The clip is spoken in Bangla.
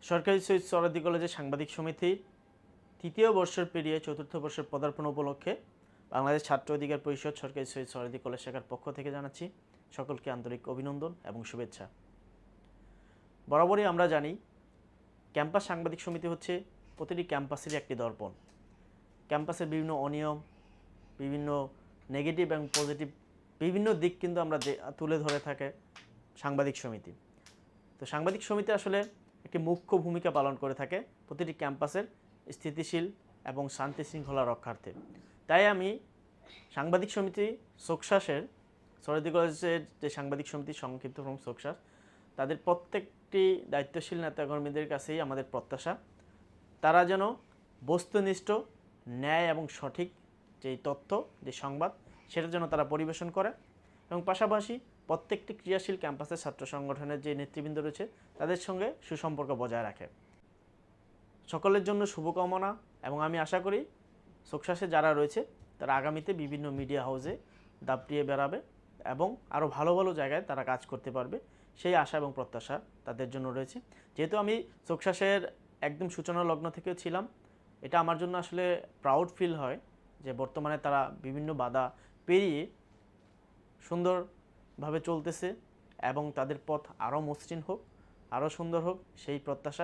সরকারি সৈয়দ সোহরাওয়ার্দী কলেজের সাংবাদিক সমিতির তৃতীয় বর্ষের পেরিয়ে চতুর্থ বর্ষের পদার্পণ উপলক্ষে বাংলাদেশ ছাত্র অধিকার পরিষদ সরকারি সৈয়দ সোহরাওয়ার্দী কলেজ শাখার পক্ষ থেকে জানাচ্ছি সকলকে আন্তরিক অভিনন্দন এবং শুভেচ্ছা। বরাবরই আমরা জানি ক্যাম্পাস সাংবাদিক সমিতি হচ্ছে প্রতিটি ক্যাম্পাসেরই একটি দর্পণ। ক্যাম্পাসের বিভিন্ন অনিয়ম, বিভিন্ন নেগেটিভ এবং পজিটিভ বিভিন্ন দিক কিন্তু আমরা তুলে ধরে থাকে সাংবাদিক সমিতি। তো সাংবাদিক সমিতি আসলে একটি মুখ্য ভূমিকা পালন করে থাকে প্রতিটি ক্যাম্পাসের স্থিতিশীল এবং শান্তি শৃঙ্খলা রক্ষার্থে। তাই আমি সাংবাদিক সমিতি সোকসাসের সোহরাওয়ার্দী কলেজের যে সাংবাদিক সমিতি সংক্ষিপ্ত ফর্ম সোকসাস, তাদের প্রত্যেকটি দায়িত্বশীল নেতাকর্মীদের কাছেই আমাদের প্রত্যাশা তারা যেন বস্তুনিষ্ঠ, ন্যায় এবং সঠিক যেই তথ্য, যে সংবাদ, সেটা যেন তারা পরিবেশন করে এবং পাশাপাশি প্রত্যেকটি ক্রিয়াশীল ক্যাম্পাসের ছাত্র সংগঠনের যে নেতৃবৃন্দ রয়েছে তাদের সঙ্গে সুসম্পর্ক বজায় রাখে। সকলের জন্য শুভকামনা এবং আমি আশা করি সোকসাসে যারা রয়েছে তারা আগামীতে বিভিন্ন মিডিয়া হাউসে দাপটিয়ে বেড়াবে এবং আরও ভালো ভালো জায়গায় তারা কাজ করতে পারবে, সেই আশা এবং প্রত্যাশা তাদের জন্য রয়েছে। যেহেতু আমি সোকসাসের একদম সূচনা লগ্ন থেকেও ছিলাম, এটা আমার জন্য আসলে প্রাউড ফিল হয় যে বর্তমানে তারা বিভিন্ন বাধা পেরিয়ে সুন্দরভাবে চলতেছে এবং তাদের পথ আরও মসৃণ হোক, আরও সুন্দর হোক, সেই প্রত্যাশা।